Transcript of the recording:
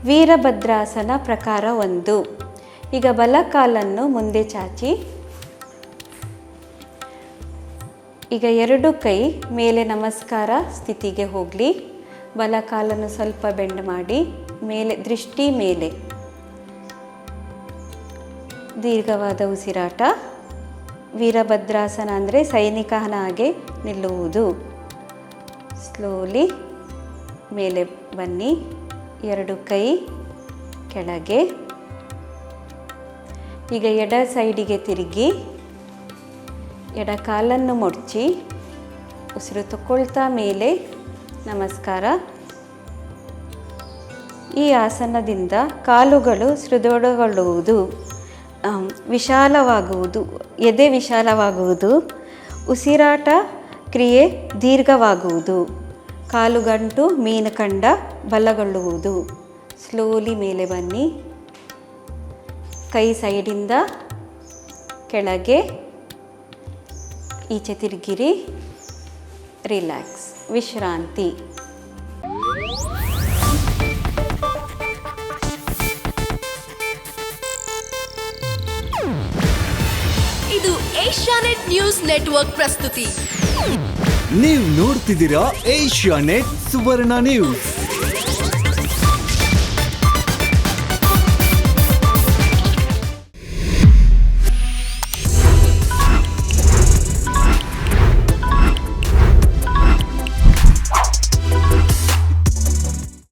ವೀರಭದ್ರಾಸನ ಪ್ರಕಾರ 1. ಈಗ ಬಲ ಕಾಲನ್ನು ಮುಂದೆ ಚಾಚಿ, ಈಗ 2 ಕೈ ಮೇಲೆ ನಮಸ್ಕಾರ ಸ್ಥಿತಿಗೆ ಹೋಗಲಿ. ಬಲ ಕಾಲನ್ನು ಸ್ವಲ್ಪ ಬೆಂಡ್ ಮಾಡಿ ಮೇಲೆ, ದೃಷ್ಟಿ ಮೇಲೆ, ದೀರ್ಘವಾದ ಉಸಿರಾಟ. ವೀರಭದ್ರಾಸನ ಅಂದರೆ ಸೈನಿಕನ ಹಾಗೆ ನಿಲ್ಲುವುದು. ಸ್ಲೋಲಿ ಮೇಲೆ ಬನ್ನಿ, 2 ಕೈ ಕೆಳಗೆ. ಈಗ ಎಡ ಸೈಡಿಗೆ ತಿರುಗಿ, ಎಡ ಕಾಲನ್ನು ಮೊಡ್ಚಿ, ಉಸಿರು ತಗೊಳ್ತಾ ಮೇಲೆ ನಮಸ್ಕಾರ. ಈ ಆಸನದಿಂದ ಕಾಲುಗಳು ಸೃದೃಢಗೊಳ್ಳುವುದು, ವಿಶಾಲವಾಗುವುದು, ಎದೆ ವಿಶಾಲವಾಗುವುದು, ಉಸಿರಾಟ ಕ್ರಿಯೆ ದೀರ್ಘವಾಗುವುದು, ಕಾಲುಗಂಟು ಮೀನಖಂಡ ಬಲಗೊಳ್ಳುವುದು. ಸ್ಲೋಲಿ ಮೇಲೆ ಬನ್ನಿ, ಕೈ ಸೈಡಿಂದ ಕೆಳಗೆ ಈಚೆ ತಿರುಗಿರಿ. ರಿಲ್ಯಾಕ್ಸ್, ವಿಶ್ರಾಂತಿ. ಇದು ಏಷ್ಯಾನೆಟ್ ನ್ಯೂಸ್ ನೆಟ್ವರ್ಕ್ ಪ್ರಸ್ತುತಿ. ನೀವು ನೋಡ್ತಿದ್ದೀರಾ ಏಷ್ಯಾನೆಟ್ ಸುವರ್ಣ ನ್ಯೂಸ್.